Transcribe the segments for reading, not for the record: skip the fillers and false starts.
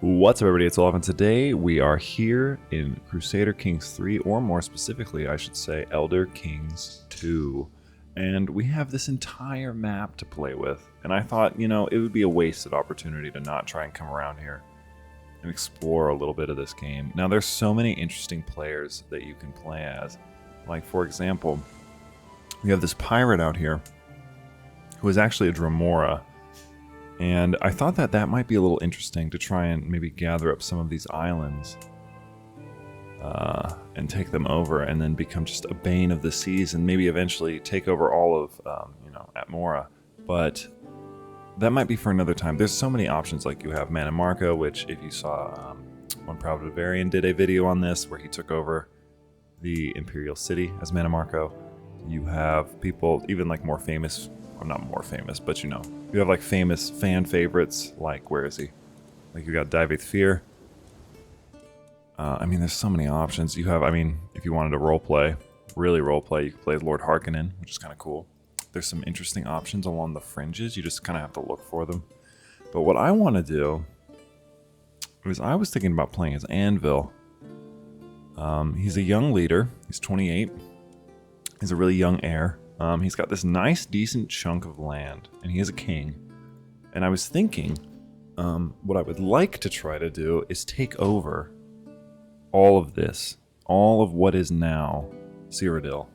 What's up, everybody? It's Olaf, and today we are here in Crusader Kings 3, or more specifically, I should say, Elder Kings 2. And we have this entire map to play with. And I thought, it would be a wasted opportunity to not try and come around here and explore a little bit of this game. Now, there's so many interesting players that you can play as. Like, for example, we have this pirate out here who is actually a Dremora. And I thought that that might be a little interesting to try and maybe gather up some of these islands and take them over and then become just a bane of the seas and maybe eventually take over all of, Atmora. But that might be for another time. There's so many options. Like you have Manimarco, which if you saw One Proud Bavarian did a video on this where he took over the Imperial City as Manimarco. You have people even like more famous, well, not more famous, but you have like famous fan favorites, like, where is he? Like you got David Fear. There's so many options. You have, if you wanted to roleplay, really roleplay, you could play Lord Harkonnen, which is kind of cool. There's some interesting options along the fringes. You just kind of have to look for them. But what I want to do is I was thinking about playing as Anvil. He's a young leader. He's 28. He's a really young heir. He's got this nice, decent chunk of land, and he is a king. And I was thinking, what I would like to try to do is take over all of this, all of what is now Cyrodiil,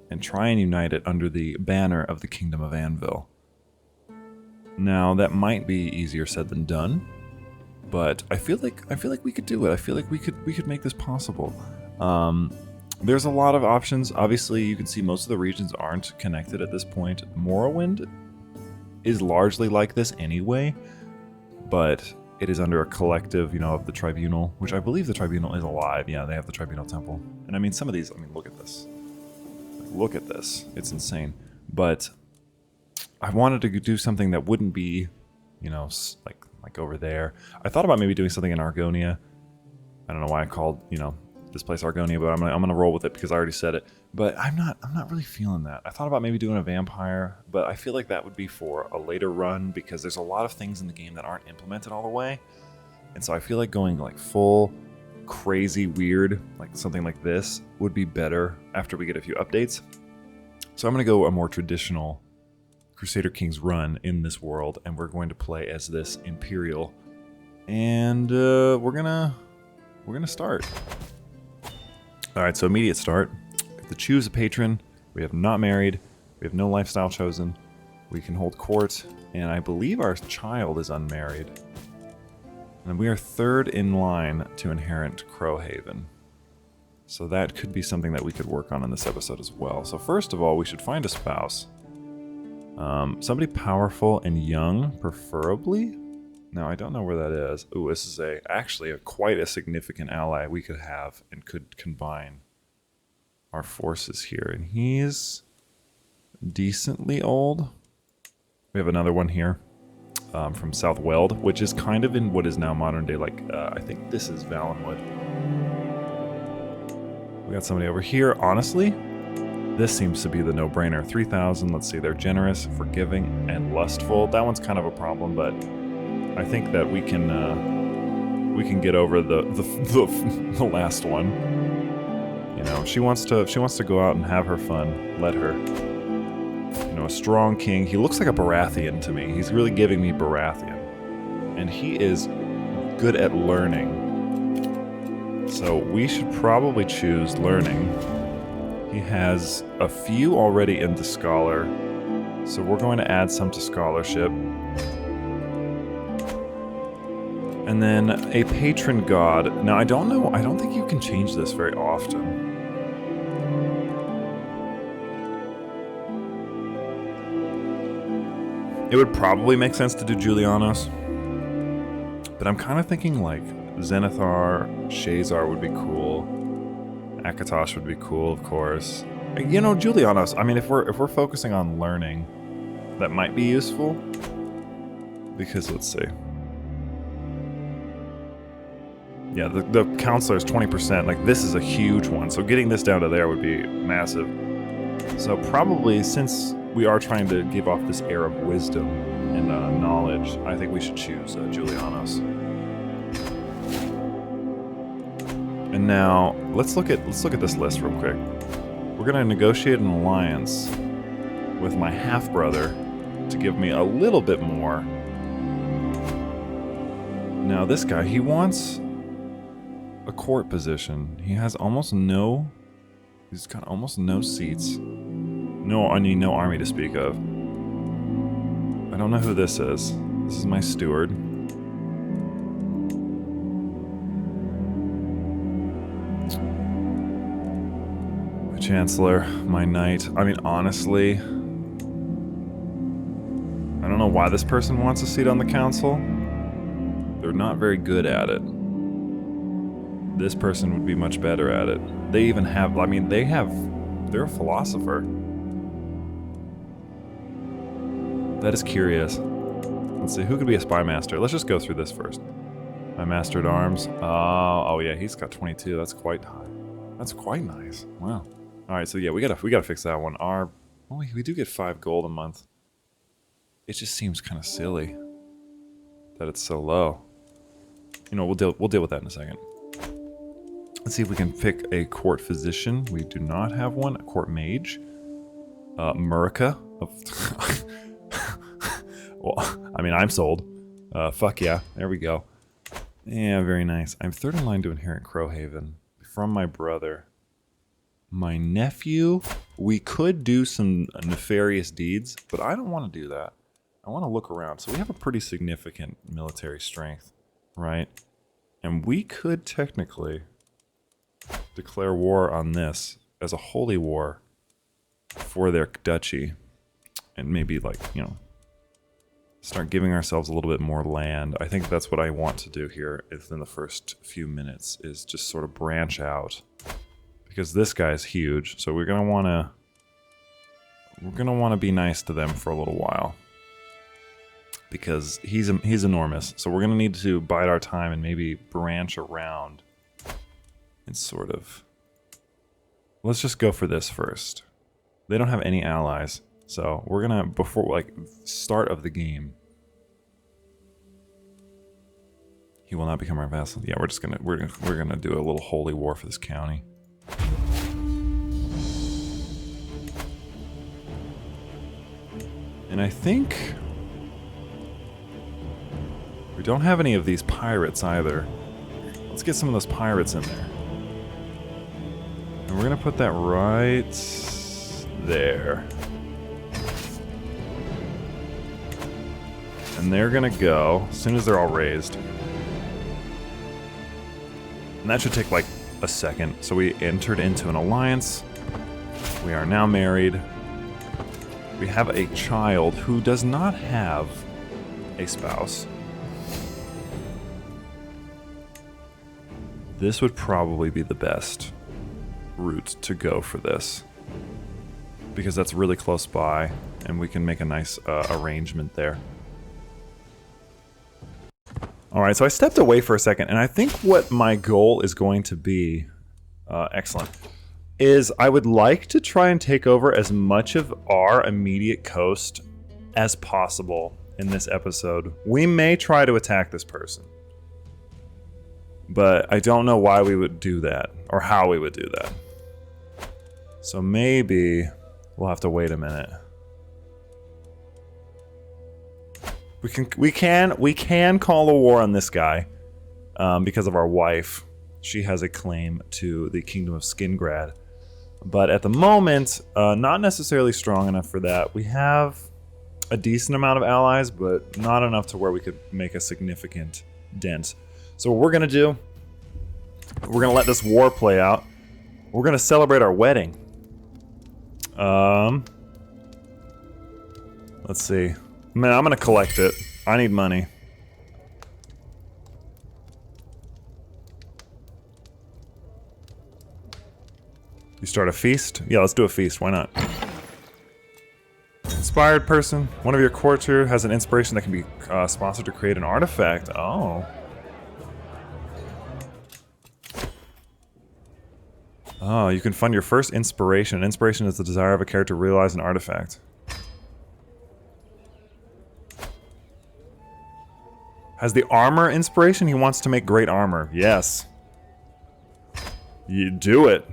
and try and unite it under the banner of the Kingdom of Anvil. Now, that might be easier said than done, but I feel like we could do it. I feel like we could make this possible. There's a lot of options. Obviously, you can see most of the regions aren't connected at this point. Morrowind is largely like this anyway, but it is under a collective, of the Tribunal, which I believe the Tribunal is alive. Yeah, they have the Tribunal Temple. And some of these, look at this. Look at this. It's insane. But I wanted to do something that wouldn't be, like over there. I thought about maybe doing something in Argonia. I don't know why I called, this place Argonia, but I'm gonna roll with it because I already said it. But I'm not really feeling that. I thought about maybe doing a vampire, but I feel like that would be for a later run because there's a lot of things in the game that aren't implemented all the way. And so I feel like going like full crazy weird, like something like this, would be better after we get a few updates. So I'm gonna go a more traditional Crusader Kings run in this world, and we're going to play as this Imperial. And we're gonna start. Alright, so immediate start. We have to choose a patron. We have not married. We have no lifestyle chosen. We can hold court. And I believe our child is unmarried. And we are third in line to inherit Crowhaven. So that could be something that we could work on in this episode as well. So first of all, we should find a spouse. Somebody powerful and young, preferably. Now, I don't know where that is. Ooh, this is actually quite a significant ally we could have and could combine our forces here. And he's decently old. We have another one here from South Weld, which is kind of in what is now modern day, I think this is Valenwood. We got somebody over here. Honestly, this seems to be the no-brainer. 3,000, let's see, they're generous, forgiving, and lustful. That one's kind of a problem, but I think that we can get over the last one. She wants to go out and have her fun. Let her. A strong king. He looks like a Baratheon to me. He's really giving me Baratheon, and he is good at learning. So we should probably choose learning. He has a few already in the scholar, so we're going to add some to scholarship. And then a patron god. Now, I don't think you can change this very often. It would probably make sense to do Julianos. But I'm kind of thinking like Zenithar, Shazar would be cool. Akatosh would be cool, of course. Julianos, if we're focusing on learning, that might be useful. Because, let's see. Yeah, the counselor is 20%. Like, this is a huge one. So getting this down to there would be massive. So probably, since we are trying to give off this air of wisdom and knowledge, I think we should choose Julianos. And now let's look at this list real quick. We're gonna negotiate an alliance with my half brother to give me a little bit more. Now this guy, he wants a court position. He has almost no. He's got almost no seats. No army to speak of. I don't know who this is. This is my steward. My chancellor, my knight. I mean, honestly, I don't know why this person wants a seat on the council. They're not very good at it. This person would be much better at it. They even have, I mean, they're a philosopher. That is curious. Let's see, who could be a spy master? Let's just go through this first. My master at arms. Oh yeah, he's got 22. That's quite high. That's quite nice. Wow. All right, so yeah, we gotta fix that one. We do get 5 gold a month. It just seems kind of silly that it's so low. You know, we'll deal with that in a second. Let's see if we can pick a court physician. We do not have one. A court mage. Murica. Well, I mean, I'm sold. Fuck yeah. There we go. Yeah, very nice. I'm third in line to inherit Crowhaven from my brother. My nephew, we could do some nefarious deeds, but I don't want to do that. I want to look around. So we have a pretty significant military strength, right? And we could technically declare war on this as a holy war for their duchy. And maybe, like, you know, start giving ourselves a little bit more land. I think that's what I want to do here within the first few minutes, is just sort of branch out. Because this guy's huge, so we're gonna wanna be nice to them for a little while. Because he's enormous, so we're gonna need to bide our time and maybe branch around. And sort of. Let's just go for this first. They don't have any allies, so we're gonna, before, like, start of the game. He will not become our vassal. Yeah, we're gonna do a little holy war for this county. And I think we don't have any of these pirates either. Let's get some of those pirates in there. And we're gonna put that right there. And they're gonna go as soon as they're all raised. And that should take like a second. So we entered into an alliance. We are now married. We have a child who does not have a spouse. This would probably be the best route to go for this, because that's really close by and we can make a nice arrangement there. Alright, so I stepped away for a second, and I think what my goal is going to be, excellent, is I would like to try and take over as much of our immediate coast as possible in this episode. We may try to attack this person, but I don't know why we would do that, or how we would do that. So maybe we'll have to wait a minute. We can call a war on this guy because of our wife. She has a claim to the Kingdom of Skingrad. But at the moment, not necessarily strong enough for that. We have a decent amount of allies, but not enough to where we could make a significant dent. So what we're going to do, we're going to let this war play out. We're going to celebrate our wedding. Let's see. Man, I'm going to collect it. I need money. You start a feast? Yeah, let's do a feast. Why not? Inspired person. One of your courtier has an inspiration that can be sponsored to create an artifact. Oh. Oh, you can fund your first inspiration. Inspiration is the desire of a character to realize an artifact. Has the armor inspiration? He wants to make great armor. Yes. You do it.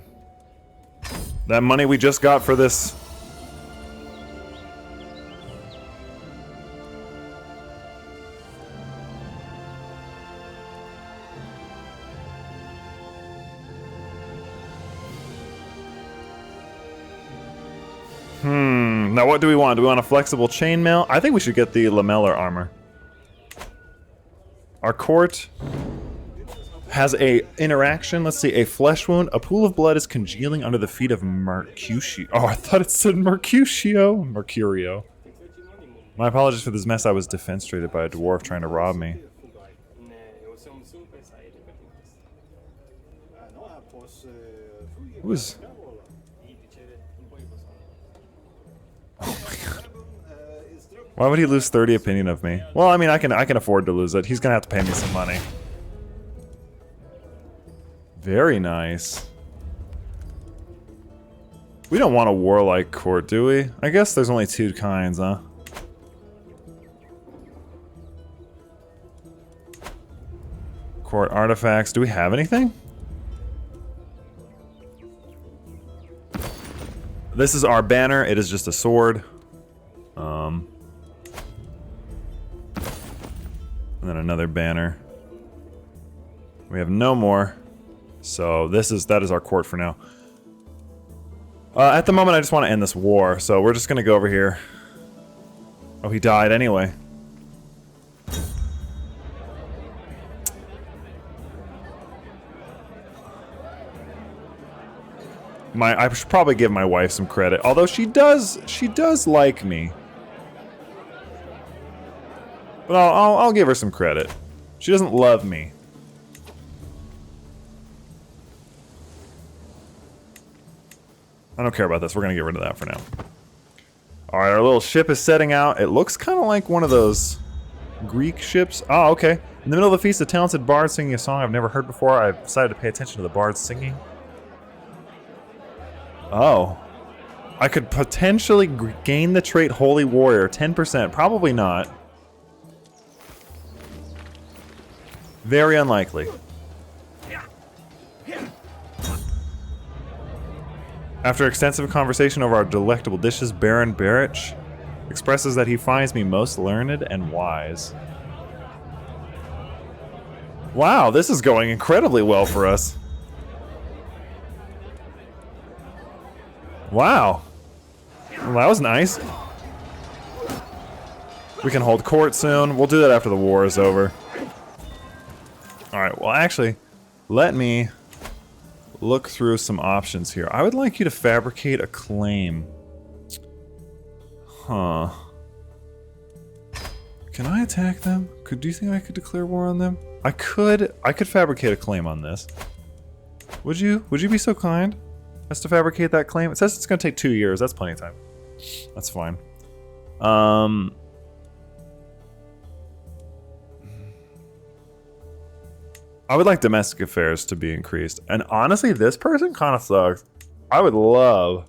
That money we just got for this. Now what do we want? Do we want a flexible chainmail? I think we should get the lamellar armor. Our court has a interaction. Let's see. A flesh wound. A pool of blood is congealing under the feet of Mercutio. Oh, I thought it said Mercutio. Mercurio. My apologies for this mess. I was defenestrated by a dwarf trying to rob me. Who is... Oh my god. Why would he lose 30 opinion of me? Well, I mean, I can afford to lose it. He's gonna have to pay me some money. Very nice. We don't want a warlike court, do we? I guess there's only two kinds, huh? Court artifacts. Do we have anything? This is our banner. It is just a sword. And then another banner. We have no more. So that is our court for now. At the moment, I just want to end this war. So we're just going to go over here. Oh, he died anyway. I should probably give my wife some credit. Although she does like me. But I'll give her some credit. She doesn't love me. I don't care about this. We're gonna get rid of that for now. Alright, our little ship is setting out. It looks kind of like one of those Greek ships. Oh, okay. In the middle of the feast, a talented bard singing a song I've never heard before. I've decided to pay attention to the bard singing. Oh. I could potentially gain the trait Holy Warrior. 10%. Probably not. Very unlikely. After extensive conversation over our delectable dishes, Baron Barich expresses that he finds me most learned and wise. Wow, this is going incredibly well for us. Wow. Well, that was nice. We can hold court soon. We'll do that after the war is over. Alright, well actually, let me look through some options here. I would like you to fabricate a claim. Huh. Can I attack them? Do you think I could declare war on them? I could fabricate a claim on this. Would you? Would you be so kind as to fabricate that claim? It says it's gonna take 2 years. That's plenty of time. That's fine. I would like domestic affairs to be increased. And honestly, this person kind of sucks. I would love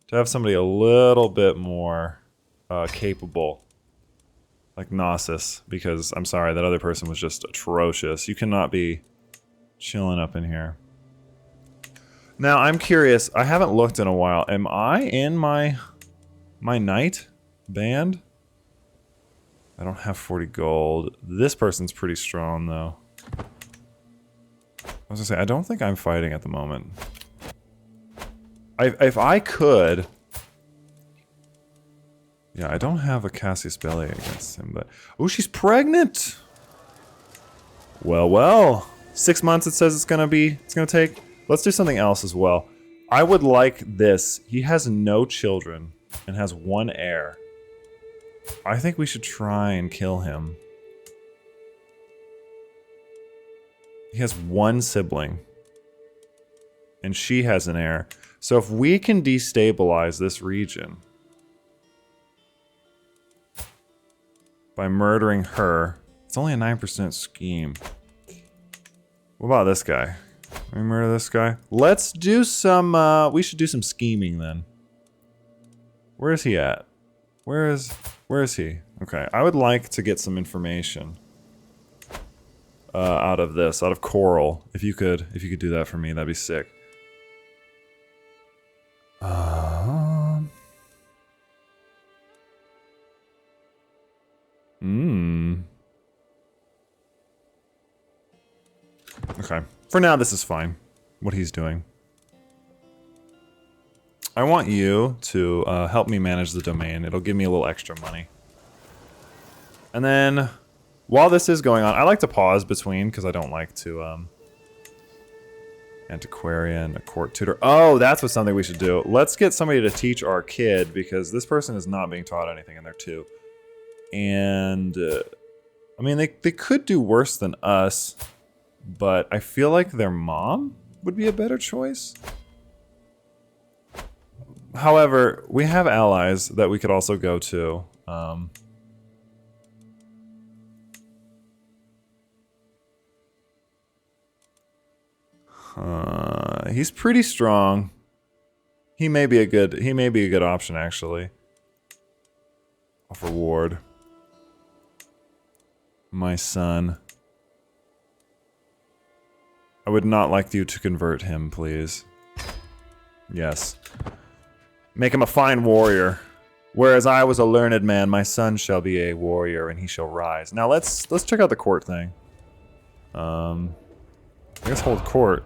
to have somebody a little bit more capable. Like Gnosis. Because, I'm sorry, that other person was just atrocious. You cannot be chilling up in here. Now, I'm curious. I haven't looked in a while. Am I in my knight band? I don't have 40 gold. This person's pretty strong, though. I was gonna say, I don't think I'm fighting at the moment. If I could... Yeah, I don't have a Cassius Belli against him, but... Oh, she's pregnant! Well, well. 6 months it says it's gonna take. Let's do something else as well. I would like this. He has no children and has 1 heir. I think we should try and kill him. He has 1 sibling. And she has an heir. So if we can destabilize this region by murdering her, it's only a 9% scheme. What about this guy? Can we murder this guy? Let's do some, we should do some scheming then. Where is he at? Where is he? Okay, I would like to get some information. out of coral. If you could do that for me, that'd be sick. Okay. For now, this is fine. What he's doing. I want you to help me manage the domain. It'll give me a little extra money. And then, while this is going on, I like to pause between because I don't like to antiquarian, a court tutor. Oh, that's what something we should do. Let's get somebody to teach our kid because this person is not being taught anything in there too. And I mean, they could do worse than us, but I feel like their mom would be a better choice. However, we have allies that we could also go to. He's pretty strong. He may be a good option actually. Offer ward. My son. I would not like you to convert him, please. Yes. Make him a fine warrior. Whereas I was a learned man, my son shall be a warrior, and he shall rise. Now let's check out the court thing. I guess hold court.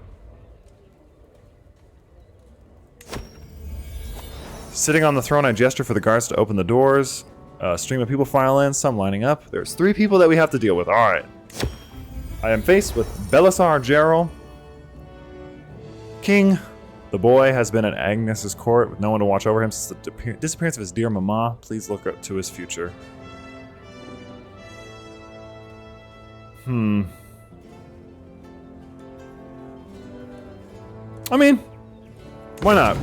Sitting on the throne, I gesture for the guards to open the doors. A stream of people file in, some lining up. There's 3 people that we have to deal with. Alright. I am faced with Belisar Gerald. King. The boy has been at Agnes's court with no one to watch over him since the disappearance of his dear mama. Please look up to his future. I mean, why not?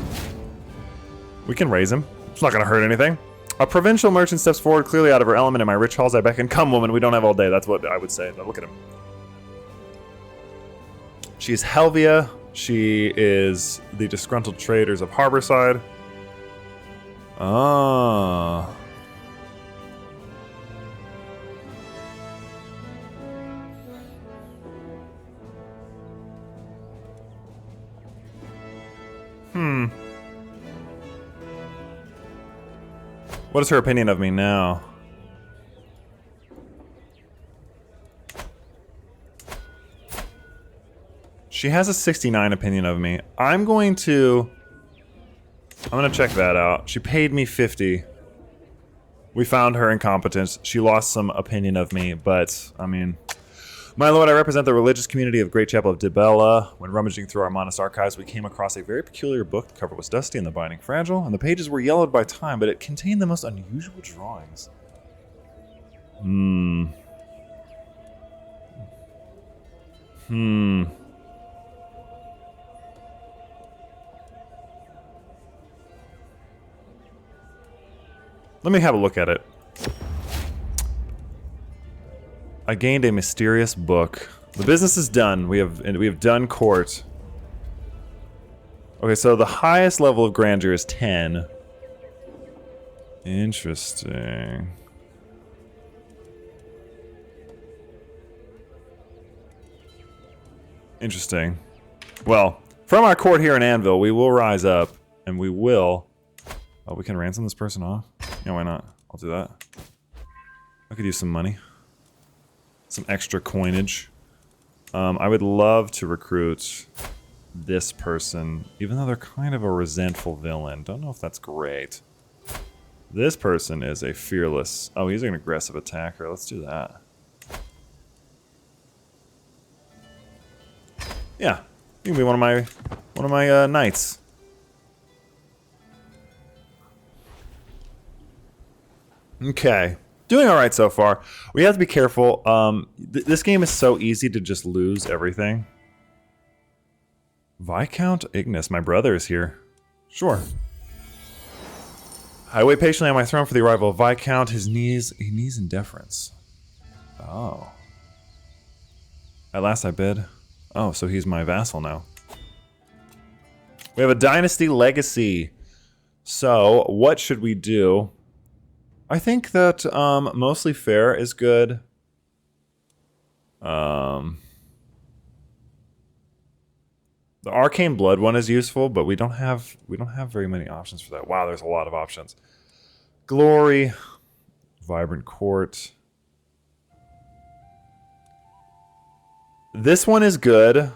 We can raise him. It's not gonna hurt anything. A provincial merchant steps forward, clearly out of her element. In my rich halls, I beckon, come woman, we don't have all day. That's what I would say. Now look at him. She's Helvia. She is the disgruntled traders of Harborside. Ah. What is her opinion of me now? She has a 69 opinion of me. I'm gonna check that out. She paid me 50. We found her incompetence. She lost some opinion of me, but, I mean... My lord, I represent the religious community of Great Chapel of Dibella. When rummaging through our monast archives, we came across a very peculiar book. The cover was dusty and the binding fragile, and the pages were yellowed by time, but it contained the most unusual drawings. Let me have a look at it. I gained a mysterious book. The business is done. We have done court. Okay, so the highest level of grandeur is 10. Interesting. Interesting. Well, from our court here in Anvil, we will rise up, and we will... Oh, we can ransom this person off? Yeah, why not? I'll do that. I could use some money. Some extra coinage. I would love to recruit this person, even though they're kind of a resentful villain. Don't know if that's great. This person is a fearless... Oh, he's an aggressive attacker. Let's do that. Yeah, you can be one of my knights. Okay. Doing alright so far. We have to be careful. This game is so easy to just lose everything. Viscount Ignis, my brother, is here. Sure. I wait patiently on my throne for the arrival of Viscount. He knees in deference. Oh. At last I bid. Oh, so he's my vassal now. We have a dynasty legacy. So, what should we do? I think that mostly fair is good. The Arcane Blood one is useful, but we don't have very many options for that. Wow, there's a lot of options. Glory, Vibrant Court. This one is good.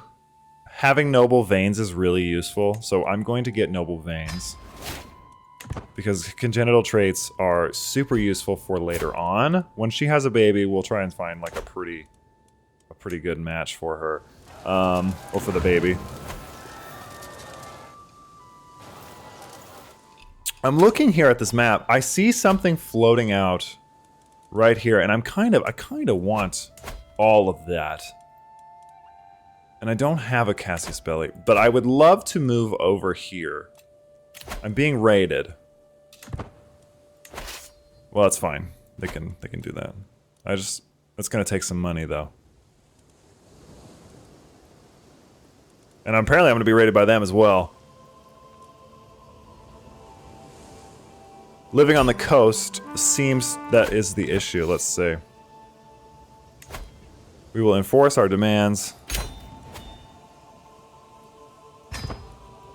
Having Noble Veins is really useful, so I'm going to get Noble Veins. Because congenital traits are super useful for later on. When she has a baby, we'll try and find like a pretty good match for her. Or for the baby. I'm looking here at this map. I see something floating out right here, and I kind of want all of that. And I don't have a Cassius Belly, but I would love to move over here. I'm being raided. Well, that's fine. They can do that. It's gonna take some money though. And apparently I'm gonna be raided by them as well. Living on the coast seems that is the issue. Let's see. We will enforce our demands.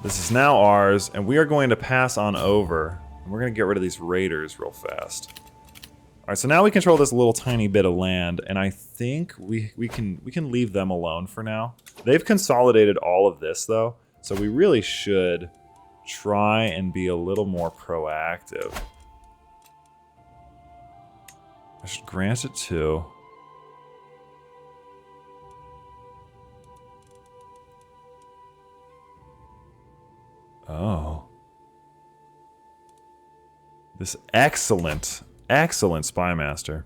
This is now ours, and we are going to pass on over. And we're going to get rid of these raiders real fast. Alright, so now we control this little tiny bit of land, and I think we can leave them alone for now. They've consolidated all of this, though, so we really should try and be a little more proactive. I should grant it to... Oh. This excellent spy master.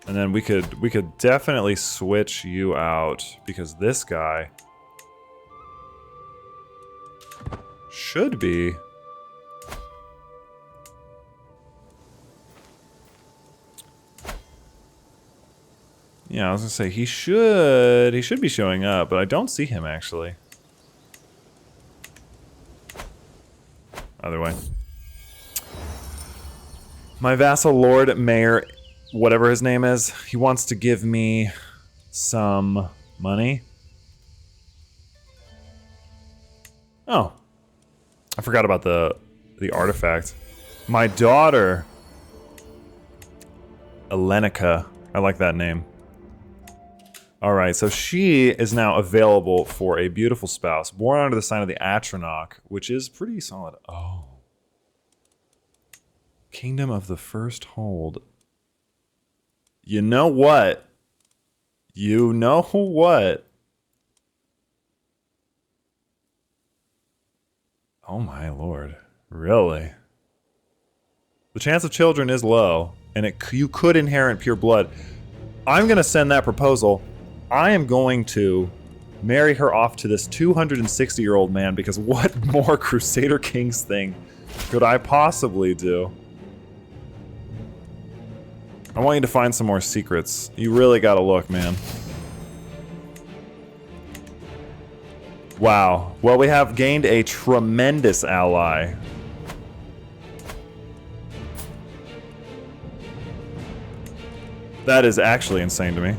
And then we could definitely switch you out because this guy should be yeah, I was gonna say he should be showing up, but I don't see him actually. Either way. My vassal Lord Mayor, whatever his name is, he wants to give me some money. Oh. I forgot about the artifact. My daughter Elenica. I like that name. Alright, so she is now available for a beautiful spouse, born under the sign of the Atronach, which is pretty solid. Oh. Kingdom of the First Hold. You know what? You know what? Oh my lord. Really? The chance of children is low, and you could inherit pure blood. I'm gonna send that proposal. I am going to marry her off to this 260-year-old man, because what more Crusader Kings thing could I possibly do? I want you to find some more secrets. You really gotta look, man. Wow. Well, we have gained a tremendous ally. That is actually insane to me.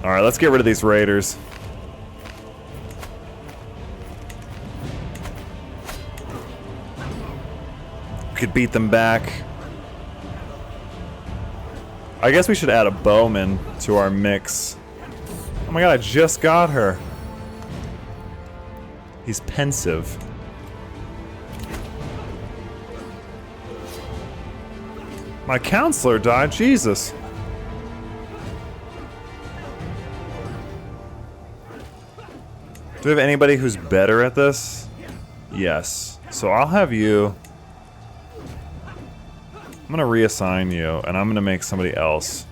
Alright, let's get rid of these raiders. We could beat them back. I guess we should add a bowman to our mix. Oh my god, I just got her. He's pensive. My counselor died, Jesus. Do we have anybody who's better at this? Yes. So I'll have you... I'm gonna reassign you, and I'm gonna make somebody else.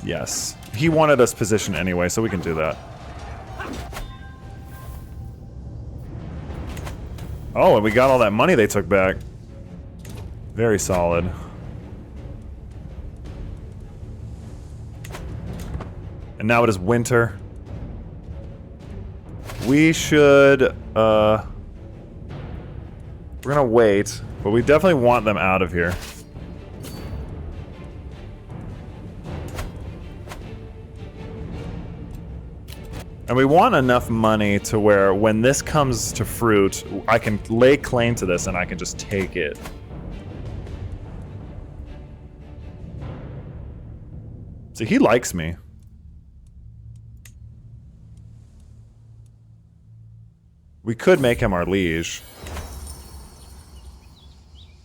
Yes. He wanted us positioned anyway, so we can do that. Oh, and we got all that money they took back. Very solid. And now it is winter. We should, we're gonna wait, but we definitely want them out of here. And we want enough money to where when this comes to fruit, I can lay claim to this and I can just take it. See, he likes me. We could make him our liege.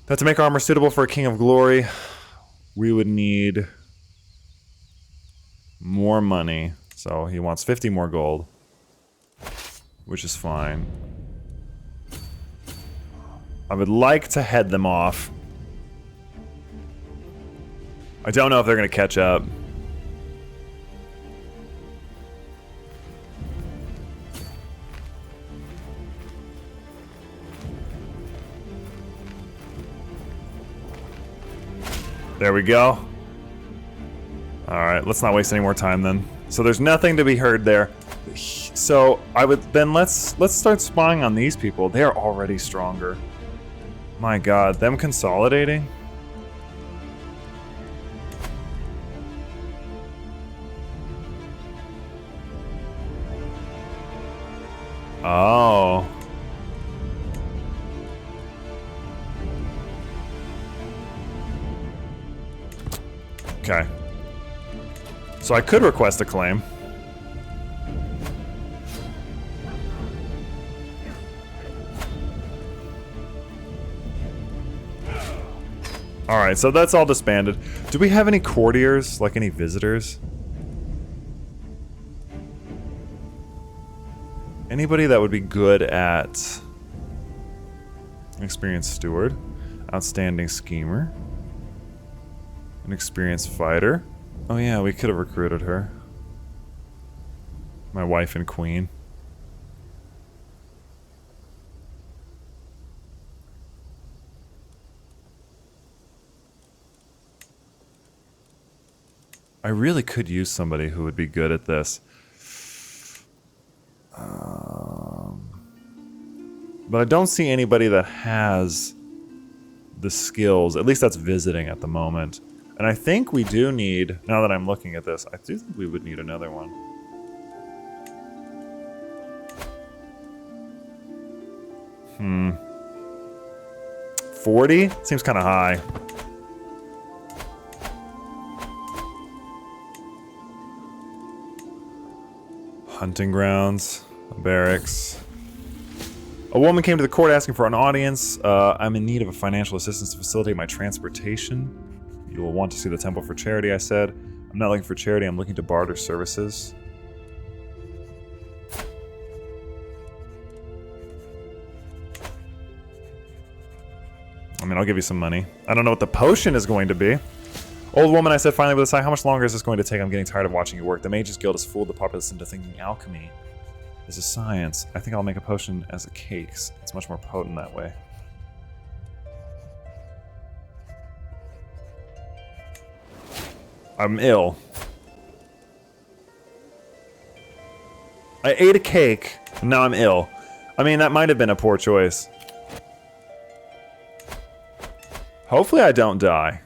But to make armor suitable for a king of glory, we would need more money. So he wants 50 more gold, which is fine. I would like to head them off. I don't know if they're going to catch up. There we go. Alright, let's not waste any more time then. So there's nothing to be heard there. So I would then let's start spying on these people. They are already stronger. My god, them consolidating? Oh. Okay. So I could request a claim. Alright, so that's all disbanded. Do we have any courtiers? Like any visitors? Anybody that would be good at... Experienced steward. Outstanding schemer. An experienced fighter. Oh yeah, we could have recruited her. My wife and queen. I really could use somebody who would be good at this. But I don't see anybody that has the skills. At least that's visiting at the moment. And I think we do need, now that I'm looking at this, I do think we would need another one. 40? Seems kind of high. Hunting grounds, barracks. A woman came to the court asking for an audience. I'm in need of a financial assistance to facilitate my transportation. You will want to see the temple for charity, I said. I'm not looking for charity, I'm looking to barter services. I mean, I'll give you some money. I don't know what the potion is going to be. Old woman, I said finally with a sigh, how much longer is this going to take? I'm getting tired of watching you work. The Mages Guild has fooled the populace into thinking alchemy is a science. I think I'll make a potion as a cake. It's much more potent that way. I'm ill. I ate a cake, and now I'm ill. I mean, that might have been a poor choice. Hopefully I don't die.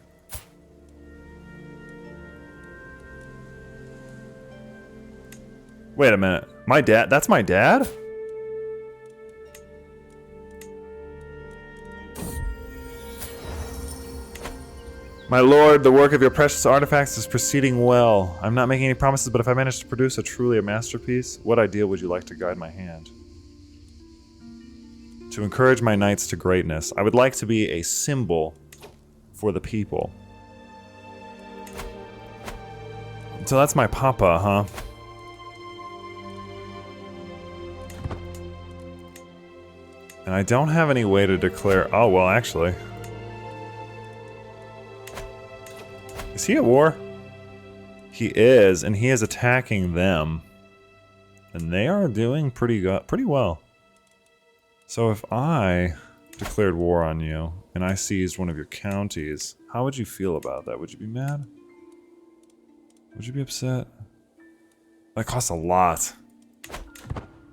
Wait a minute. My dad? That's my dad? My lord, the work of your precious artifacts is proceeding well. I'm not making any promises, but if I manage to produce truly a masterpiece, what ideal would you like to guide my hand? To encourage my knights to greatness. I would like to be a symbol for the people. So that's my papa, huh? And I don't have any way to declare... Oh, well, actually... Is he at war? He is, and he is attacking them. And they are doing pretty well. So if I declared war on you, and I seized one of your counties, how would you feel about that? Would you be mad? Would you be upset? That costs a lot.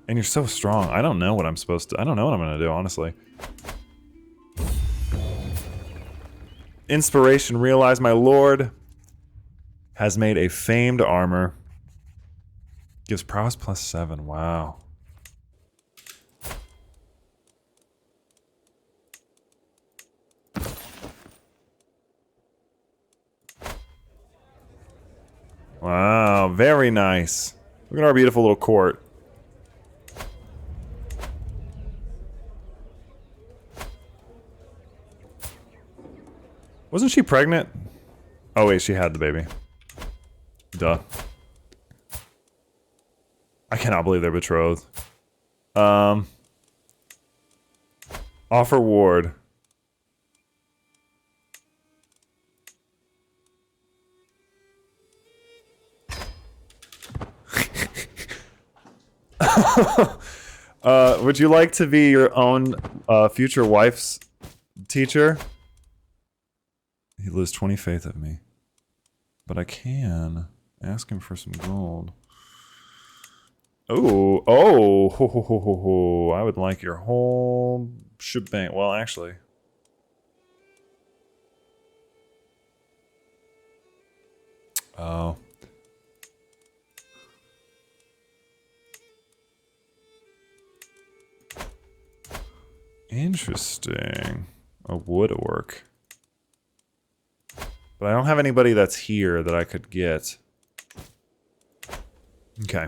And you're so strong. I don't know what I'm supposed to... I don't know what I'm gonna do, honestly. Inspiration, realize my lord has made a famed armor. Gives prowess +7, wow. Wow, very nice. Look at our beautiful little court. Wasn't she pregnant? Oh wait, she had the baby. Duh. I cannot believe they're betrothed. Offer ward. Would you like to be your own future wife's teacher? He loses 20 faith of me. But I can ask him for some gold. Oh, oh, I would like your whole shebang. Well, actually. Oh. Interesting. A woodwork. But I don't have anybody that's here that I could get. Okay.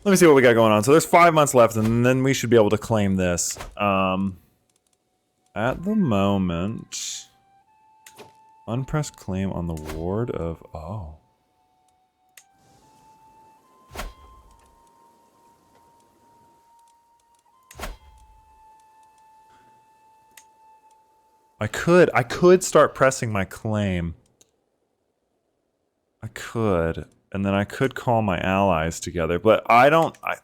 Let me see what we got going on. So there's 5 months left, and then we should be able to claim this. At the moment... Unpressed claim on the ward of... Oh. I could start pressing my claim. I could, and then I could call my allies together, but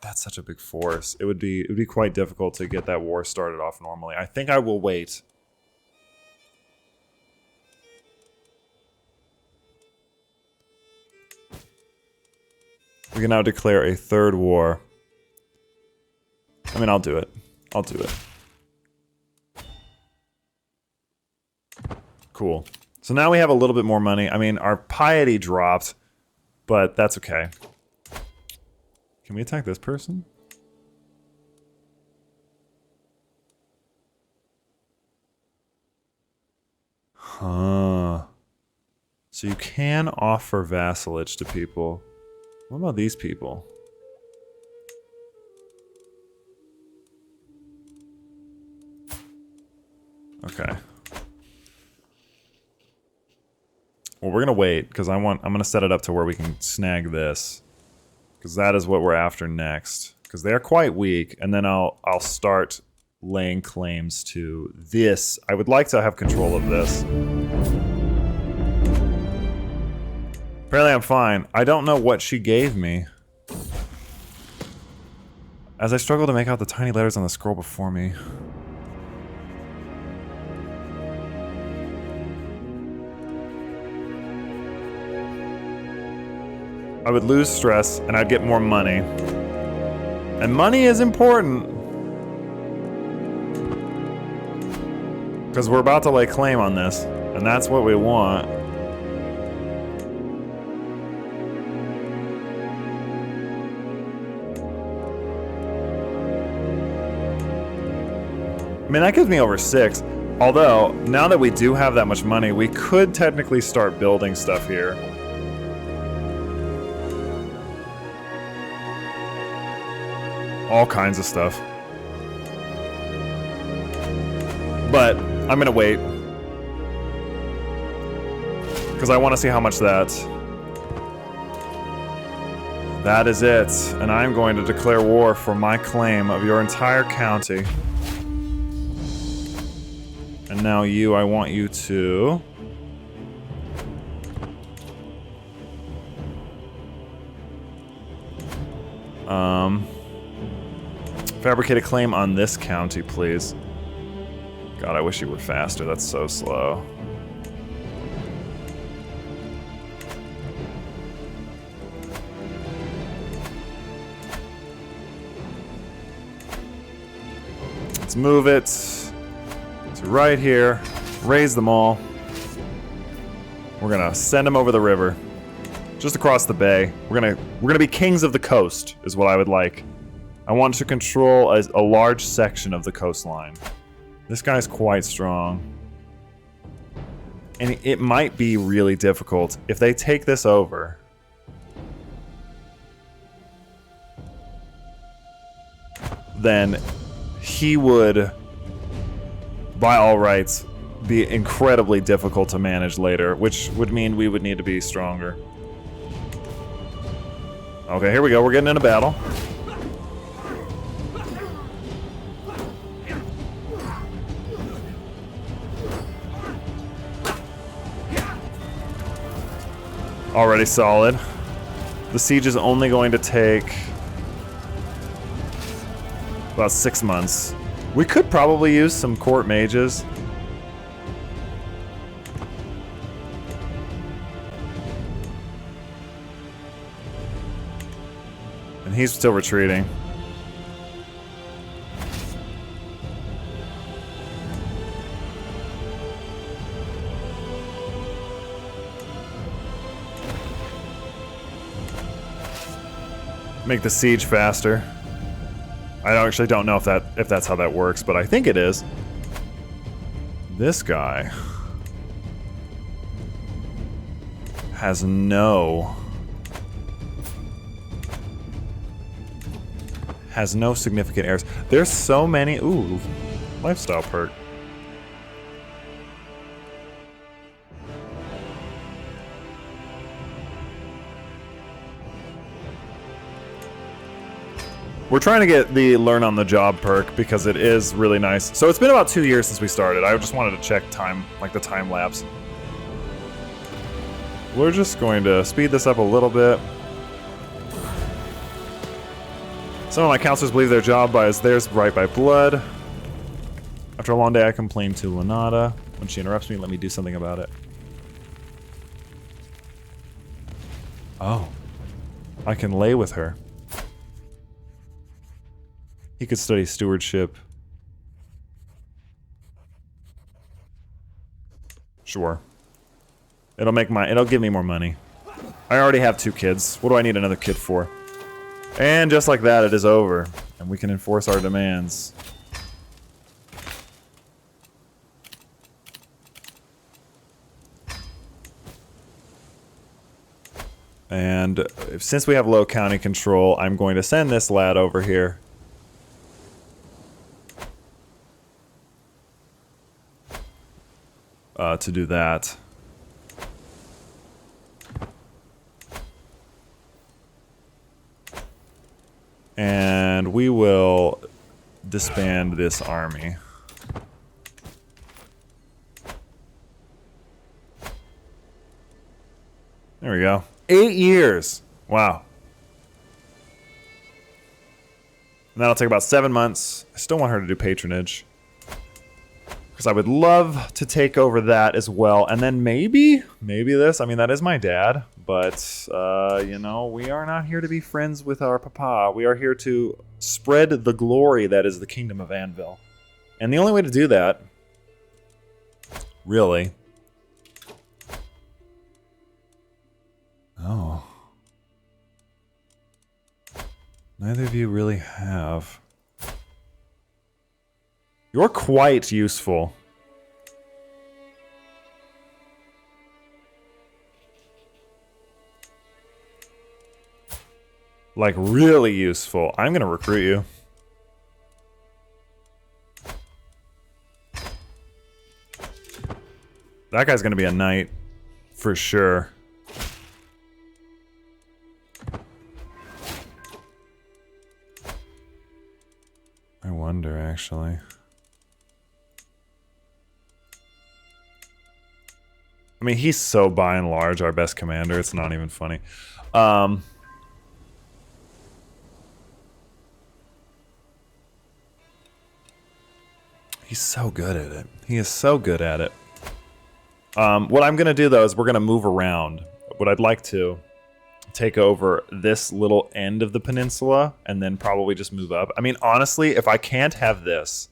that's such a big force. It would be quite difficult to get that war started off normally. I think I will wait. We can now declare a third war. I mean, I'll do it. I'll do it. Cool. So now we have a little bit more money. I mean, our piety dropped, but that's okay. Can we attack this person? Huh. So you can offer vassalage to people. What about these people? Okay. Well, we're gonna wait because I'm gonna set it up to where we can snag this, because that is what we're after next. Because they are quite weak, and then I'll start laying claims to this. I would like to have control of this. Apparently, I'm fine. I don't know what she gave me. As I struggle to make out the tiny letters on the scroll before me. I would lose stress, and I'd get more money. And money is important. Because we're about to lay claim on this, and that's what we want. I mean, that gives me over 6. Although, now that we do have that much money, we could technically start building stuff here. All kinds of stuff. But I'm gonna wait. Because I want to see how much that is it. And I'm going to declare war for my claim of your entire county. And now you, I want you to... Fabricate a claim on this county, please. God, I wish you were faster. That's so slow. Let's move it to right here. Raise them all. We're gonna send them over the river, just across the bay. We're gonna be kings of the coast, is what I would like. I want to control a large section of the coastline. This guy's quite strong, and it might be really difficult if they take this over. Then he would, by all rights, be incredibly difficult to manage later, which would mean we would need to be stronger. Okay, here we go. We're getting in a battle. Already solid. The siege is only going to take about 6 months. We could probably use some court mages. And he's still retreating. Make the siege faster. I actually don't know if that's how that works, but I think it is. This guy has no significant heirs. There's so many. Ooh, lifestyle perk. We're trying to get the learn on the job perk because it is really nice. So it's been about 2 years since we started. I just wanted to check time, like the time lapse. We're just going to speed this up a little bit. Some of my counselors believe their job is theirs right by blood. After a long day, I complain to Lanata. When she interrupts me, let me do something about it. Oh. I can lay with her. He could study stewardship. Sure. It'll give me more money. I already have 2 kids. What do I need another kid for? And just like that, it is over. And we can enforce our demands. And since we have low county control, I'm going to send this lad over here. To do that. And we will disband this army. There we go. 8 years! Wow. And that'll take about 7 months. I still want her to do patronage. Because I would love to take over that as well. And then maybe this. I mean, that is my dad. But, you know, we are not here to be friends with our papa. We are here to spread the glory that is the kingdom of Anvil. And the only way to do that, really... Oh. Neither of you really have... You're quite useful. Like, really useful. I'm gonna recruit you. That guy's gonna be a knight. For sure. I wonder, actually. I mean, he's so by and large our best commander, it's not even funny. He's so good at it. He is so good at it. What I'm going to do, though, is we're going to move around. What I'd like to take over this little end of the peninsula and then probably just move up. I mean, honestly, if I can't have this,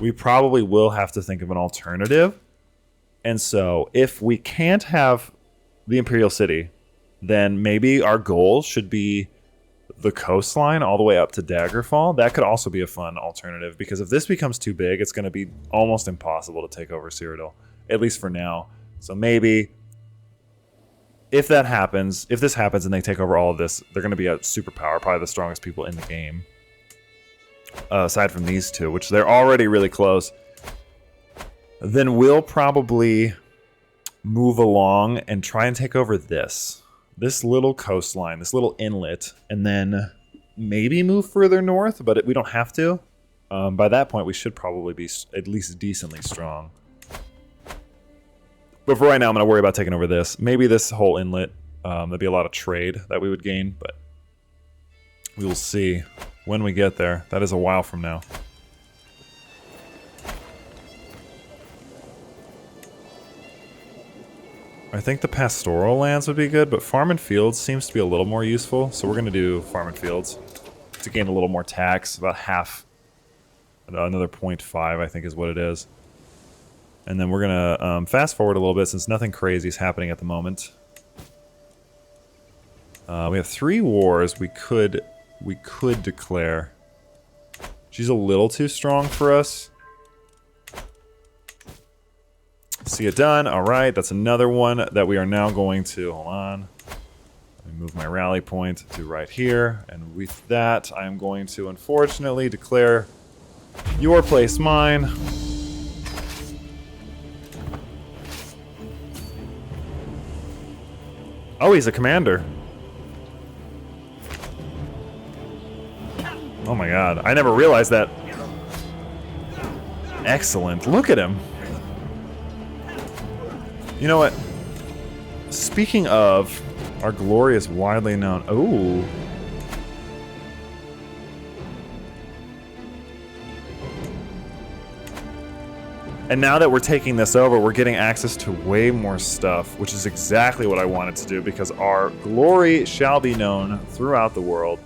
we probably will have to think of an alternative. And so if we can't have the Imperial City, then maybe our goal should be the coastline all the way up to Daggerfall. That could also be a fun alternative, because if this becomes too big, it's going to be almost impossible to take over Cyrodiil, at least for now. So maybe if that happens, if this happens and they take over all of this, they're going to be a superpower, probably the strongest people in the game. Aside from these two, which they're already really close. Then we'll probably move along and try and take over this little coastline, this little inlet, and then maybe move further north, but we don't have to. By that point, we should probably be at least decently strong. But for right now, I'm going to worry about taking over this. Maybe this whole inlet, there'd be a lot of trade that we would gain, but we will see when we get there. That is a while from now. I think the pastoral lands would be good, but farm and fields seems to be a little more useful, so we're going to do farm and fields to gain a little more tax, about half, another 0.5 I think is what it is. And then we're going to fast forward a little bit since nothing crazy is happening at the moment. We have 3 wars we could declare. She's a little too strong for us. See it done. All right, that's another one that we are now going to, hold on. Let me move my rally point to right here. And with that, I am going to unfortunately declare your place mine. Oh, he's a commander. Oh my god, I never realized that. Excellent, look at him. You know what? Speaking of, our glory is widely known. Oh. And now that we're taking this over, we're getting access to way more stuff, which is exactly what I wanted to do, because our glory shall be known throughout the world.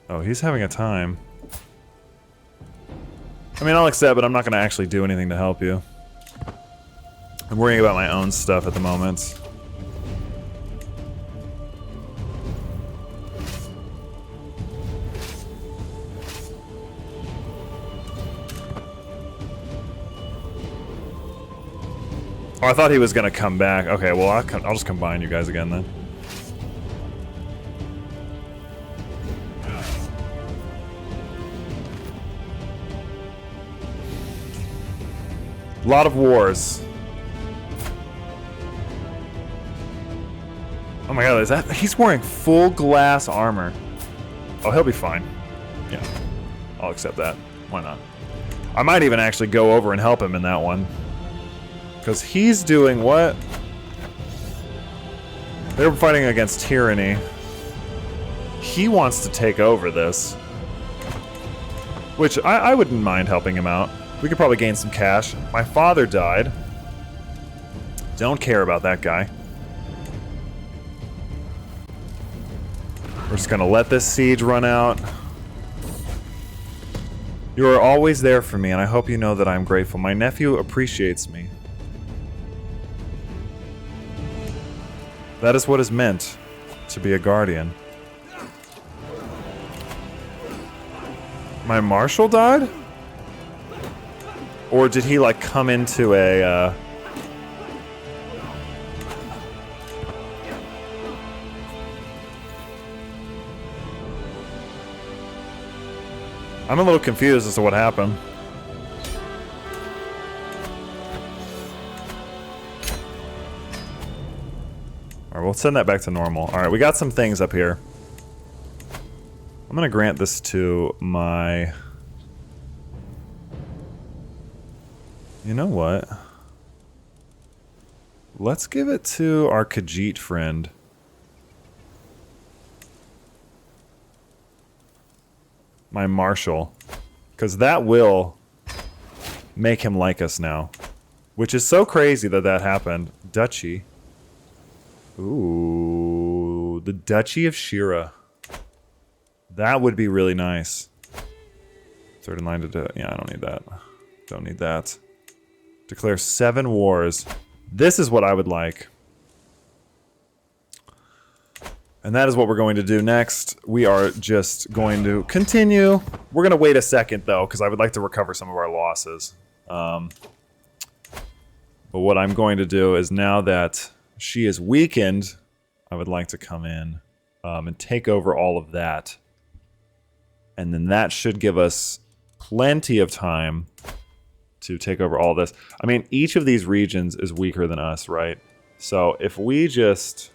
Oh, he's having a time. I mean, I'll accept, but I'm not going to actually do anything to help you. I'm worrying about my own stuff at the moment. Oh, I thought he was going to come back. Okay, well, I'll just combine you guys again then. A lot of wars. Oh my god, is that... He's wearing full glass armor. Oh, he'll be fine. Yeah, I'll accept that. Why not? I might even actually go over and help him in that one. Because he's doing what? They were fighting against tyranny. He wants to take over this. Which, I wouldn't mind helping him out. We could probably gain some cash. My father died. Don't care about that guy. We're just gonna let this siege run out. You are always there for me, and I hope you know that I'm grateful. My nephew appreciates me. That is what is meant to be a guardian. My marshal died? Or did he, like, come into a, I'm a little confused as to what happened. Alright, we'll send that back to normal. Alright, we got some things up here. I'm gonna grant this to my... You know what? Let's give it to our Khajiit friend. My marshal. Because that will make him like us now. Which is so crazy that that happened. Duchy. Ooh, the Duchy of Shira. That would be really nice. Third in line to do. Yeah, I don't need that. Don't need that. Declare 7 wars. This is what I would like. And that is what we're going to do next. We are just going to continue. We're going to wait a second, though, because I would like to recover some of our losses. But what I'm going to do is, now that she is weakened, I would like to come in and take over all of that. And then that should give us plenty of time to take over all this. I mean, each of these regions is weaker than us, right? So if we just...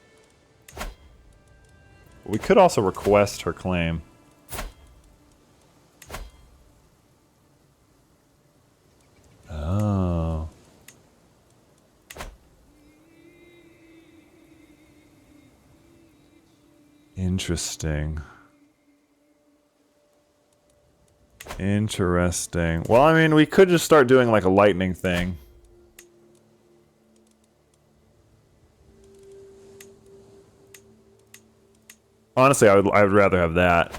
We could also request her claim. Oh. Interesting. Interesting. Well, I mean, we could just start doing like a lightning thing. Honestly, I would rather have that.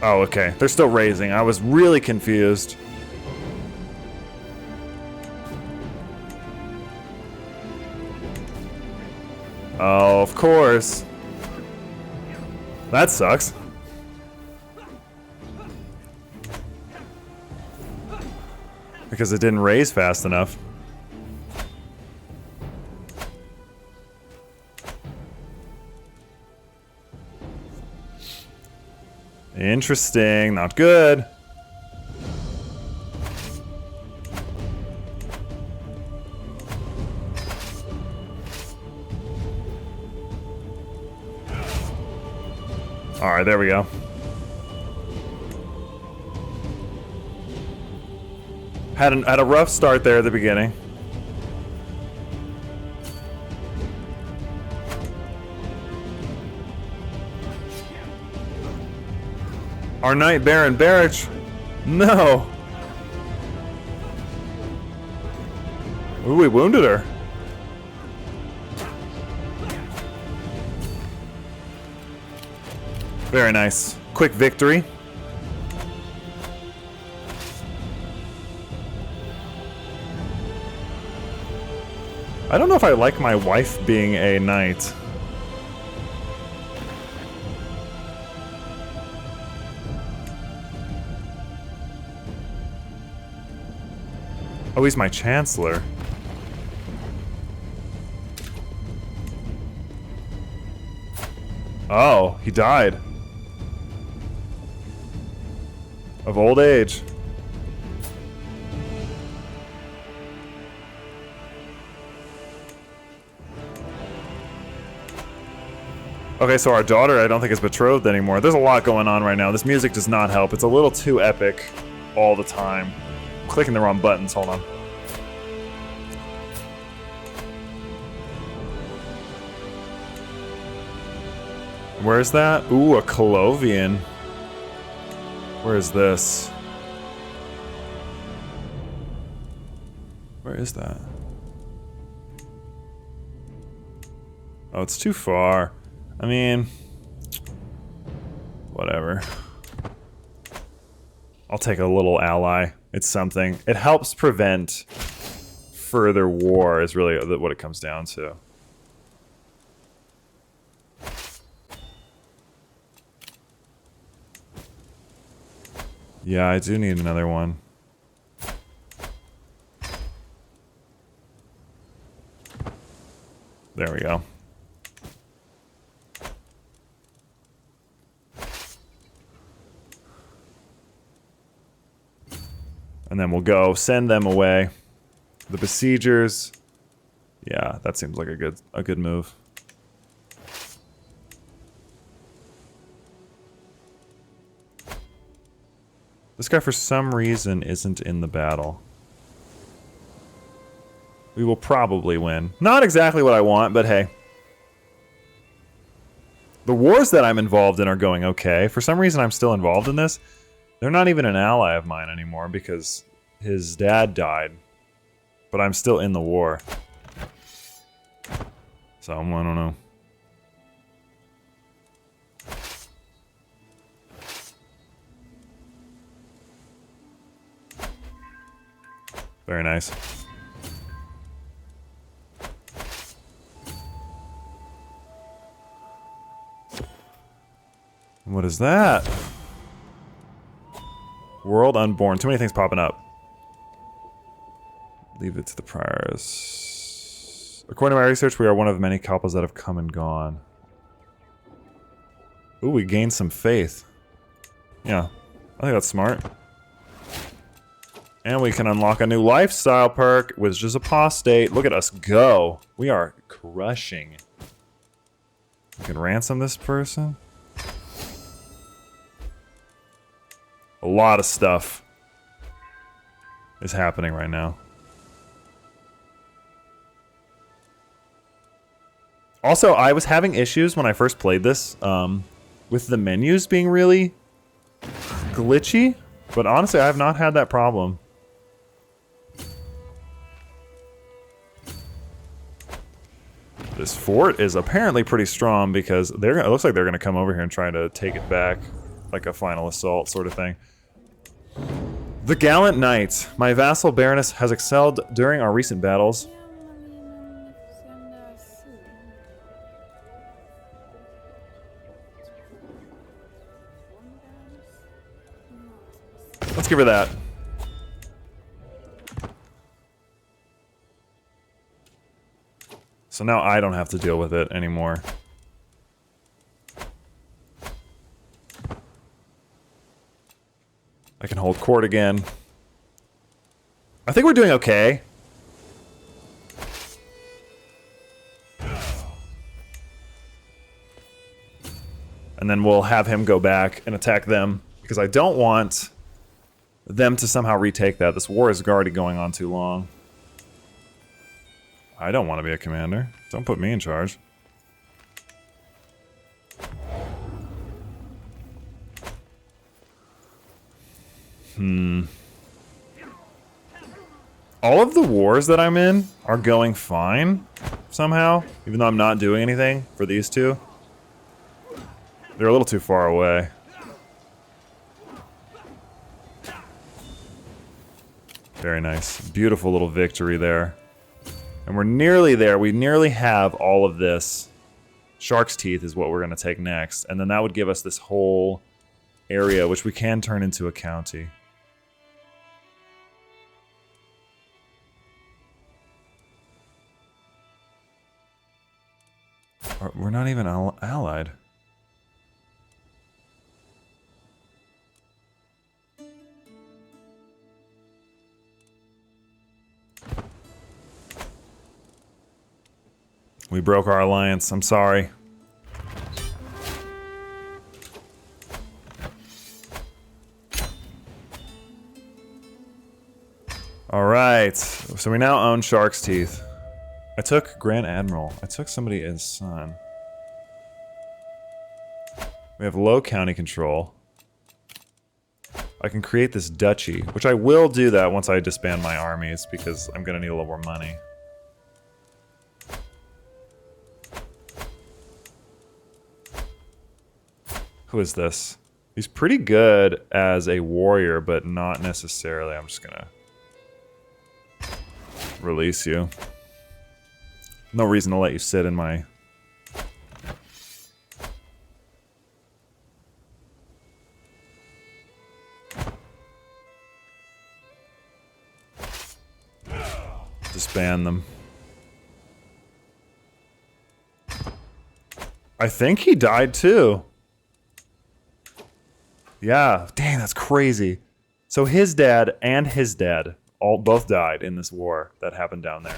Oh, okay. They're still raising. I was really confused. Oh, of course. That sucks. Because it didn't raise fast enough. Interesting. Not good. Alright, there we go. Had a rough start there at the beginning. Our Knight Baron Barrich. No. Ooh, we wounded her. Very nice. Quick victory. I don't know if I like my wife being a knight. Oh, he's my chancellor. Oh, he died. Of old age. Okay, so our daughter, I don't think, is betrothed anymore. There's a lot going on right now. This music does not help. It's a little too epic all the time. I'm clicking the wrong buttons. Hold on. Where's that? Ooh, a Colovian. Where is this? Where is that? Oh, it's too far. I mean, whatever. I'll take a little ally. It's something. It helps prevent further war is really what it comes down to. Yeah, I do need another one. There we go. And then we'll go send them away. The besiegers. Yeah, that seems like a good move. This guy, for some reason, isn't in the battle. We will probably win. Not exactly what I want, but hey. The wars that I'm involved in are going okay. For some reason, I'm still involved in this. They're not even an ally of mine anymore because his dad died. But I'm still in the war. So, I don't know. Very nice. What is that? World unborn. Too many things popping up. Leave it to the priors. According to my research, we are one of many couples that have come and gone. Ooh, we gained some faith. Yeah, I think that's smart. And we can unlock a new lifestyle perk, which is apostate. Look at us go. We are crushing. We can ransom this person. A lot of stuff is happening right now. Also, I was having issues when I first played this with the menus being really glitchy, but honestly, I have not had that problem. This fort is apparently pretty strong because it looks like they're going to come over here and try to take it back, like a final assault sort of thing. The gallant knight, my vassal Baroness, has excelled during our recent battles. Let's give her that. So now I don't have to deal with it anymore. I can hold court again. I think we're doing okay. And then we'll have him go back and attack them, because I don't want them to somehow retake that. This war is already going on too long. I don't want to be a commander. Don't put me in charge. All of the wars that I'm in are going fine, somehow, even though I'm not doing anything for these two. They're a little too far away. Very nice. Beautiful little victory there. And we're nearly there. We nearly have all of this. Shark's Teeth is what we're going to take next. And then that would give us this whole area, which we can turn into a county. We're not even allied. We broke our alliance. I'm sorry. Alright. So we now own Shark's Teeth. I took Grand Admiral. I took somebody as son. We have low county control. I can create this duchy, which I will do that once I disband my armies, because I'm gonna need a little more money. Who is this? He's pretty good as a warrior, but not necessarily. I'm just gonna release you. No reason to let you sit in my... Disband them. I think he died too. Yeah, dang, that's crazy. So his dad and his dad both died in this war that happened down there.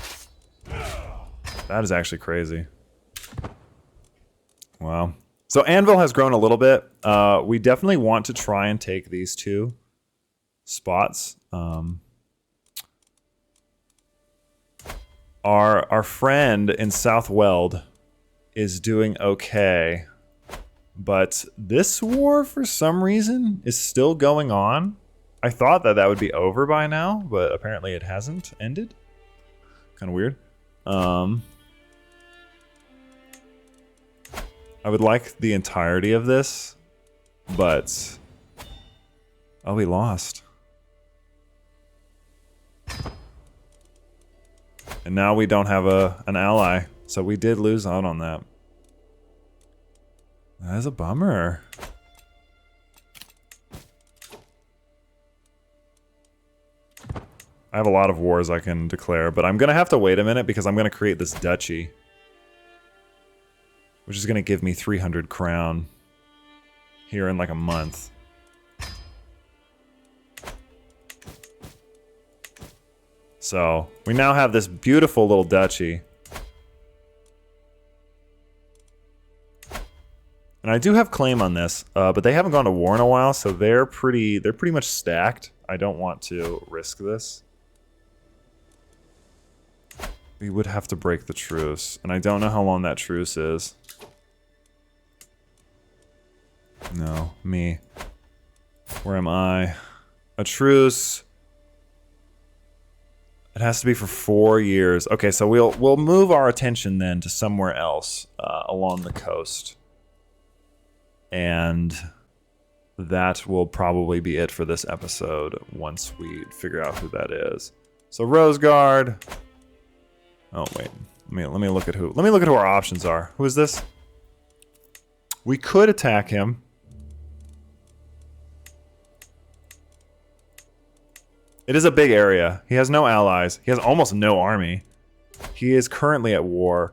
That is actually crazy. Wow. So Anvil has grown a little bit. We definitely want to try and take these two. spots. Our friend in South Weld is doing okay, but this war for some reason is still going on. I thought that would be over by now, but apparently it hasn't ended. Kind of weird. I would like the entirety of this, but oh, we lost. And now we don't have an ally, so we did lose out on that. That is a bummer. I have a lot of wars I can declare, but I'm gonna have to wait a minute because I'm gonna create this duchy, which is gonna give me 300 crown here in like a month. So we now have this beautiful little duchy. And I do have claim on this, but they haven't gone to war in a while, so they're pretty much stacked. I don't want to risk this. We would have to break the truce, and I don't know how long that truce is. No, me. Where am I? A truce. It has to be for 4 years. Okay, so we'll move our attention then to somewhere else along the coast. And that will probably be it for this episode once we figure out who that is. So Rosegard. Oh wait, let me look at who. Let me look at who our options are. Who is this? We could attack him. It is a big area. He has no allies. He has almost no army. He is currently at war.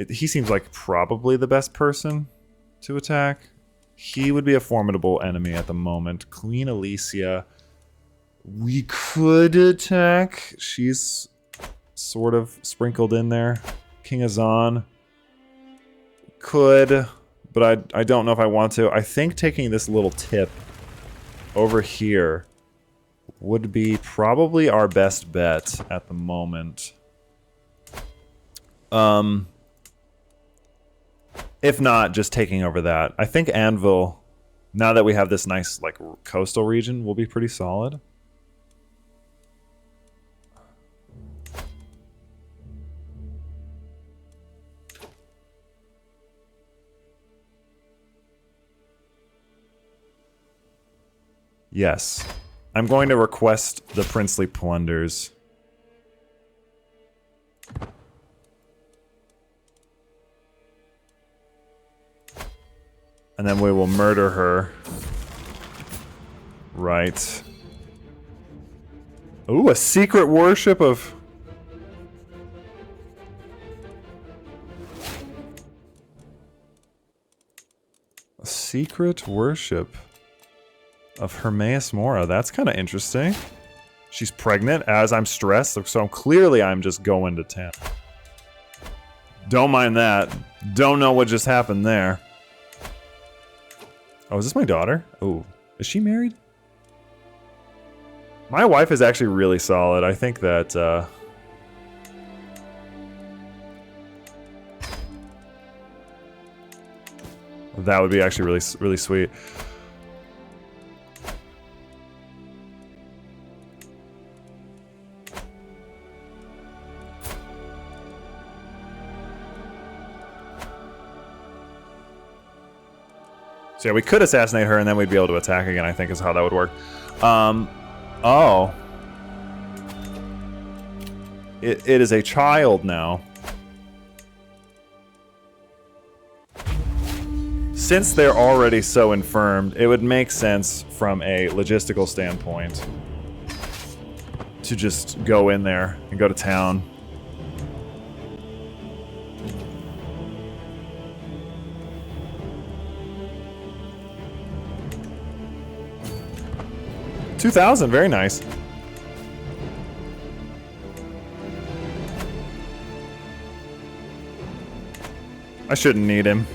He seems like probably the best person to attack. He would be a formidable enemy at the moment. Queen Alicia. We could attack. She's sort of sprinkled in there. King Azan. Could, but I don't know if I want to. I think taking this little tip over here would be probably our best bet at the moment. If not, just taking over that. I think Anvil, now that we have this nice like coastal region, will be pretty solid. Yes. I'm going to request the princely plunders. And then we will murder her. Right. Ooh, a secret worship of... A secret worship of Hermaeus Mora. That's kind of interesting. She's pregnant as I'm stressed, so clearly I'm just going to town. Don't mind that. Don't know what just happened there. Oh, is this my daughter? Oh, is she married? My wife is actually really solid. I think that, that would be actually really, really sweet. So yeah, we could assassinate her and then we'd be able to attack again, I think is how that would work. Oh. It is a child now. Since they're already so infirmed, it would make sense from a logistical standpoint to just go in there and go to town. $2,000, very nice. I shouldn't need him.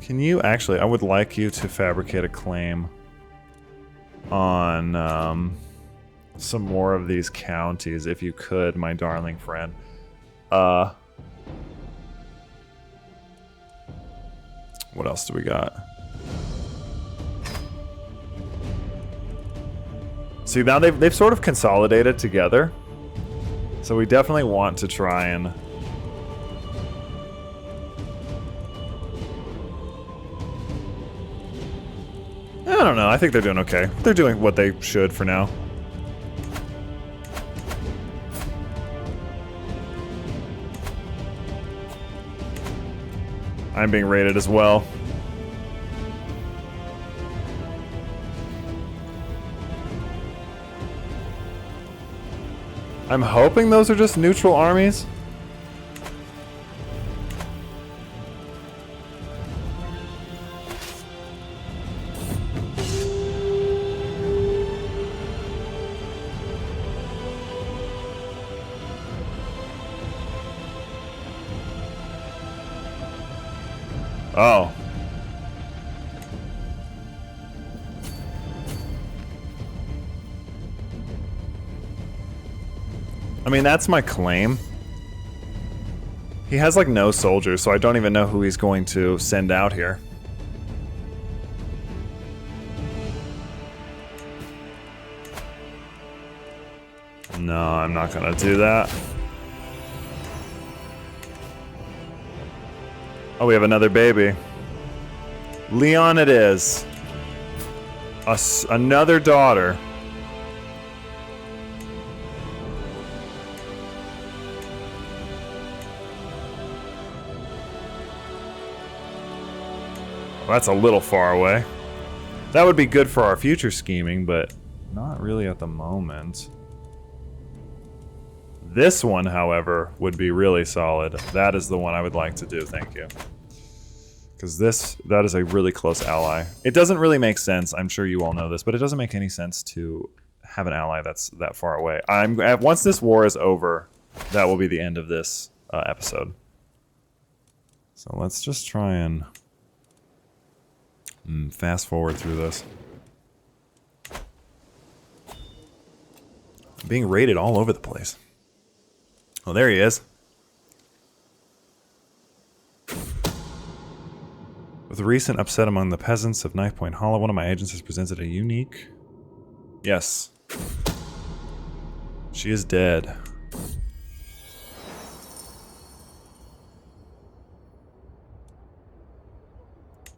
Can you actually... I would like you to fabricate a claim on some more of these counties, if you could, my darling friend. What else do we got? See, now they've sort of consolidated together. So we definitely want to try and... I don't know, I think they're doing okay. They're doing what they should for now. I'm being raided as well. I'm hoping those are just neutral armies. Oh. I mean, that's my claim. He has like no soldiers, so I don't even know who he's going to send out here. No, I'm not gonna do that. Oh, we have another baby. Leon it is. Another daughter. Well, that's a little far away. That would be good for our future scheming, but not really at the moment. This one, however, would be really solid. That is the one I would like to do, thank you. Because that is a really close ally. It doesn't really make sense, I'm sure you all know this, but it doesn't make any sense to have an ally that's that far away. Once this war is over, that will be the end of this episode. So let's just try and fast forward through this. I'm being raided all over the place. Oh, there he is. With the recent upset among the peasants of Knife Point Hollow, one of my agents has presented a unique... Yes. She is dead.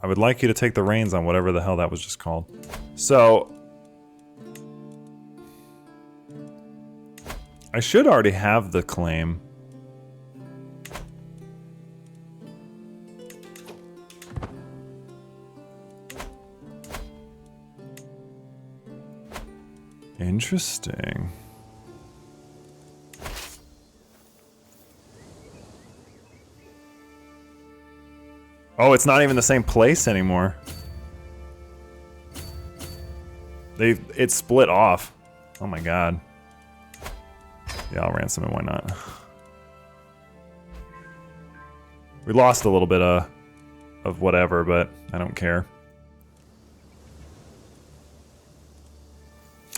I would like you to take the reins on whatever the hell that was just called. So... I should already have the claim. Interesting. Oh, it's not even the same place anymore. It's split off. Oh my god. Yeah, I'll ransom it, why not? We lost a little bit of whatever, but I don't care.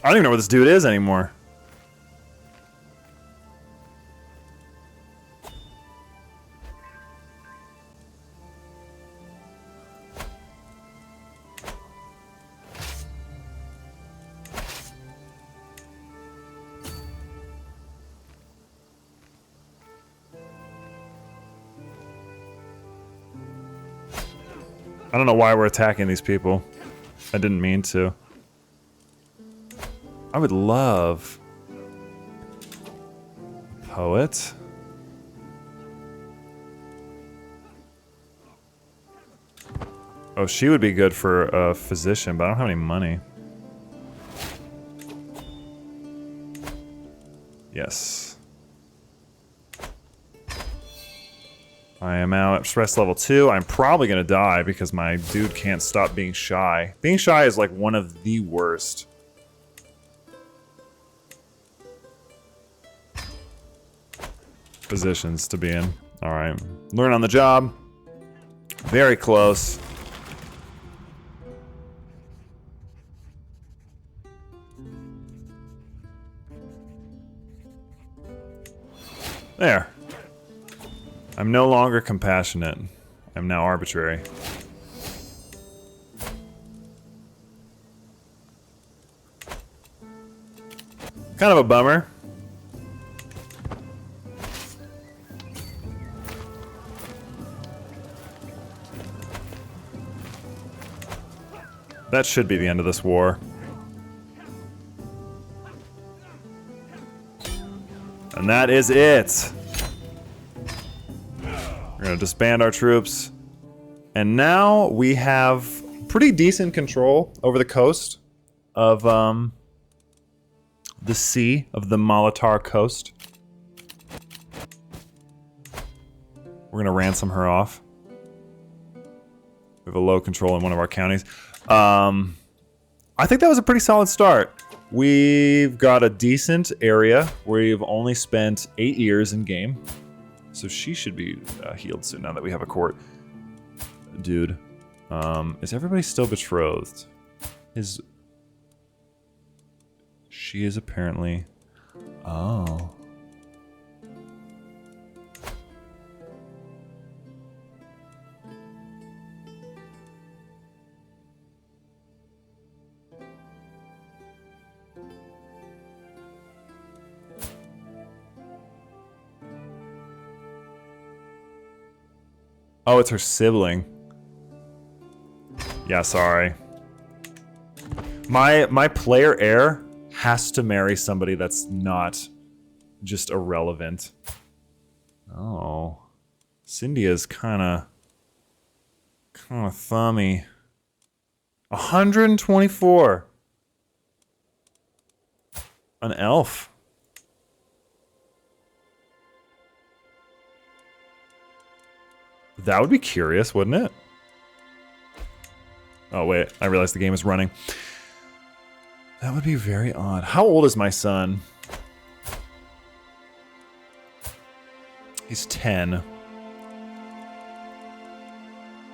I don't even know where this dude is anymore. I don't know why we're attacking these people. I didn't mean to. I would love... Poet? Oh, she would be good for a physician, but I don't have any money. Yes. I am out at stress level 2. I'm probably gonna die because my dude can't stop being shy. Being shy is like one of the worst. Positions to be in. Alright. Learn on the job. Very close. There. I'm no longer compassionate. I'm now arbitrary. Kind of a bummer. That should be the end of this war. And that is it. We're gonna disband our troops. And now we have pretty decent control over the coast of the sea, of the Malatar coast. We're gonna ransom her off. We have a low control in one of our counties. I think that was a pretty solid start. We've got a decent area. We've only spent 8 years in game. So she should be healed soon now that we have a court. Dude. Is everybody still betrothed? She is apparently... Oh. Oh, it's her sibling. Yeah, sorry. My player heir has to marry somebody that's not just irrelevant. Oh. Cynthia's kinda thummy. 124. An elf. That would be curious, wouldn't it? Oh, wait. I realized the game is running. That would be very odd. How old is my son? He's 10.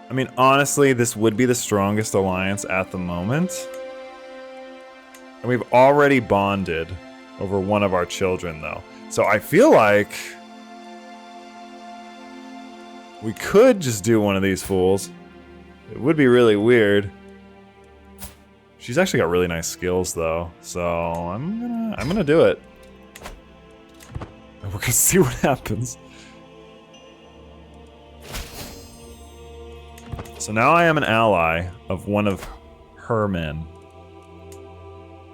I mean, honestly, this would be the strongest alliance at the moment. And we've already bonded over one of our children, though. So I feel like... we could just do one of these fools. It would be really weird. She's actually got really nice skills though, so I'm gonna do it. And we're gonna see what happens. So now I am an ally of one of her men.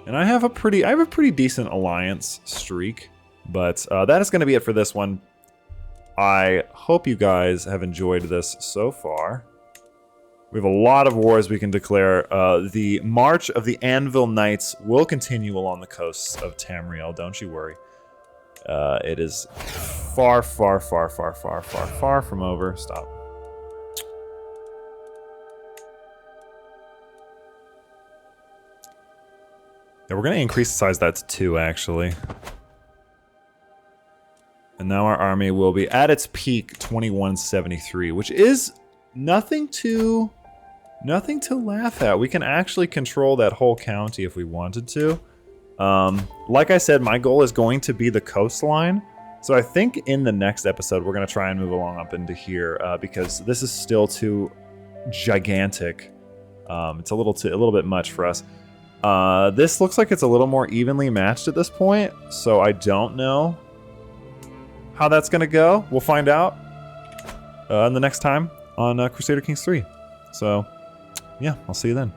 And I have a pretty decent alliance streak, but that is gonna be it for this one. I hope you guys have enjoyed this so far. We have a lot of wars we can declare. The march of the Anvil Knights will continue along the coasts of Tamriel, don't you worry. It is far, far, far, far, far, far, far from over. Stop. Yeah, we're going to increase the size of that to 2, actually. And now our army will be at its peak 2173, which is nothing to laugh at. We can actually control that whole county if we wanted to. Like I said, my goal is going to be the coastline. So I think in the next episode, we're going to try and move along up into here because this is still too gigantic. It's a little bit much for us. This looks like it's a little more evenly matched at this point, so I don't know how that's going to go. We'll find out in the next time on Crusader Kings 3. So, yeah, I'll see you then.